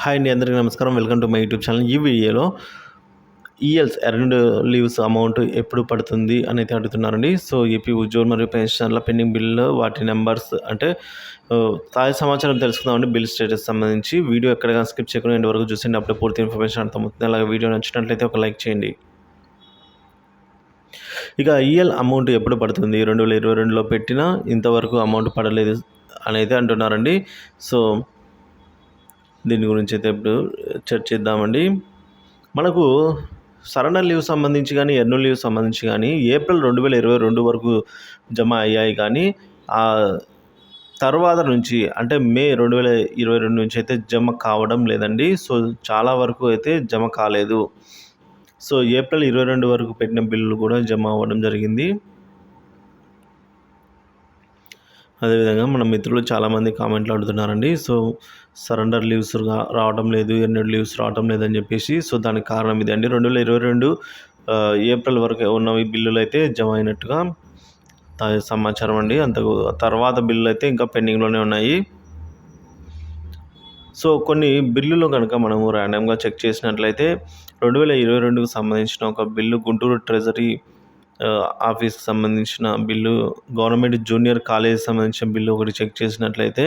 Hi అండి, అందరికీ నమస్కారం. Welcome to my YouTube channel. ఈ వీడియోలో ఎర్న్డ్ లీవ్స్ అమౌంట్ ఎప్పుడు పడుతుంది అని అయితే అడుగుతున్నారండి. సో ఏపీ ఉద్యోగ మరియు పెన్షనర్ల పెండింగ్ బిల్లు వాటి నెంబర్స్ అంటే తాజా సమాచారం తెలుసుకుందామండి. బిల్ స్టేటస్ సంబంధించి వీడియో ఎక్కడైనా స్కిప్ చేయకుండా ఎండ్ వరకు చూసిండి. అప్పుడే పూర్తి ఇన్ఫర్మేషన్ అర్థమవుతుంది. అలాగే వీడియో నచ్చినట్లయితే ఒక లైక్ చేయండి. ఇక అమౌంట్ ఎప్పుడు పడుతుంది? 2022లో పెట్టినా ఇంతవరకు అమౌంట్ పడలేదు అని అయితే అంటున్నారండి. సో దీని గురించి అయితే ఇప్పుడు చర్చిద్దామండి. మనకు సరెండర్ లీవ్ సంబంధించి కానీ ఎర్నల్ లీవ్ సంబంధించి కానీ ఏప్రిల్ 2022 వరకు జమ అయ్యాయి. కానీ ఆ తర్వాత నుంచి అంటే మే 2022 నుంచి అయితే జమ కావడం లేదండి. సో చాలా వరకు అయితే జమ కాలేదు. సో ఏప్రిల్ 22 వరకు పెట్టిన బిల్లులు కూడా జమ అవ్వడం జరిగింది. అదేవిధంగా మన మిత్రులు చాలామంది కామెంట్లు అడుగుతున్నారండి. సో సరెండర్ లీవ్స్ రావడం లేదు, ఎర్నడ్ లీవ్స్ రావడం లేదని చెప్పేసి. సో దానికి కారణం ఇదే అండి. 2022 ఏప్రిల్ వరకు ఉన్నవి బిల్లులు అయితే జమ అయినట్టుగా తాజా సమాచారం అండి. అంతకు తర్వాత బిల్లులు అయితే ఇంకా పెండింగ్లోనే ఉన్నాయి. సో కొన్ని బిల్లులు కనుక మనము ర్యాండమ్గా చెక్ చేసినట్లయితే 2022కు సంబంధించిన ఒక బిల్లు గుంటూరు ట్రెజరీ ఆఫీస్కి సంబంధించిన బిల్లు, గవర్నమెంట్ జూనియర్ కాలేజీకి సంబంధించిన బిల్లు ఒకటి చెక్ చేసినట్లయితే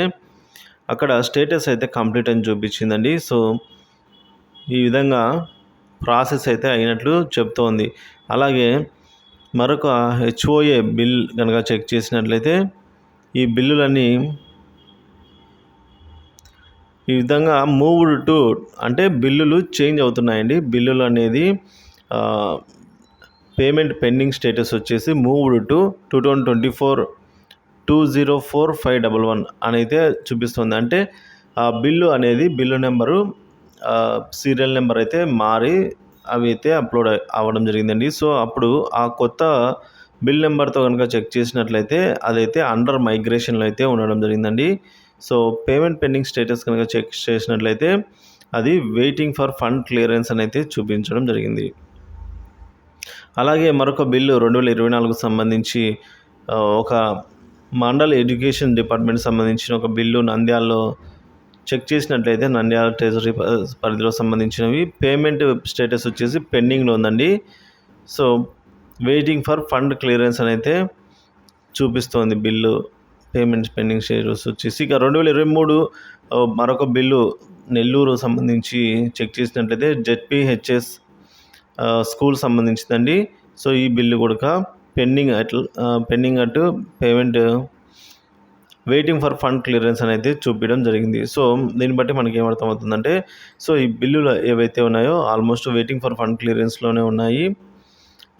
అక్కడ స్టేటస్ అయితే కంప్లీట్ అని చూపించిందండి. సో ఈ విధంగా ప్రాసెస్ అయితే అయినట్లు చెప్తోంది. అలాగే మరొక హెచ్ఓఏ బిల్ కనుక చెక్ చేసినట్లయితే ఈ బిల్లులన్నీ ఈ విధంగా మూవ్డ్ టు అంటే బిల్లులు చేంజ్ అవుతున్నాయండి. బిల్లులు అనేది పేమెంట్ పెండింగ్ స్టేటస్ వచ్చేసి మూవ్డ్ టు 2024 204511 అని అయితే చూపిస్తుంది. అంటే ఆ బిల్లు అనేది బిల్లు నెంబరు సీరియల్ నెంబర్ అయితే మారి అవి అయితే అప్లోడ్ అవ్వడం జరిగిందండి. సో అప్పుడు ఆ కొత్త బిల్ నెంబర్తో కనుక చెక్ చేసినట్లయితే అదైతే అండర్ మైగ్రేషన్లో అయితే ఉండడం జరిగిందండి. సో పేమెంట్ పెండింగ్ స్టేటస్ కనుక చెక్ చేసినట్లయితే అది వెయిటింగ్ ఫర్ ఫండ్ క్లియరెన్స్ అని అయితే చూపించడం జరిగింది. అలాగే మరొక బిల్లు 2024కు సంబంధించి ఒక మండల్ ఎడ్యుకేషన్ డిపార్ట్మెంట్ సంబంధించిన ఒక బిల్లు నంద్యాలలో చెక్ చేసినట్లయితే నంద్యాల ట్రెజరీ పరిధిలో సంబంధించినవి పేమెంట్ స్టేటస్ వచ్చేసి పెండింగ్లో ఉందండి. So waiting for fund clearance అని అయితే చూపిస్తోంది బిల్లు పేమెంట్స్ పెండింగ్ స్టేటస్ వచ్చేసి. ఇక 2023 మరొక బిల్లు నెల్లూరు సంబంధించి చెక్ చేసినట్లయితే జెడ్పీహెచ్ఎస్ స్కూల్ సంబంధించిందండి. సో ఈ బిల్లు కూడా pending at payment waiting for fund clearance అనేది చూపించడం జరిగింది. సో దీన్ని బట్టి మనకి ఏమర్థమవుతుందంటే సో ఈ బిల్లులు ఏవైతే ఉన్నాయో ఆల్మోస్ట్ వెయిటింగ్ ఫర్ ఫండ్ క్లియరెన్స్లోనే ఉన్నాయి.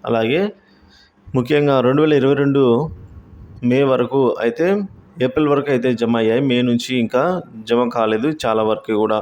అలాగే ముఖ్యంగా 2022 మే వరకు అయితే ఏప్రిల్ వరకు అయితే జమ అయ్యాయి. మే నుంచి ఇంకా జమ కాలేదు చాలా వరకు కూడా.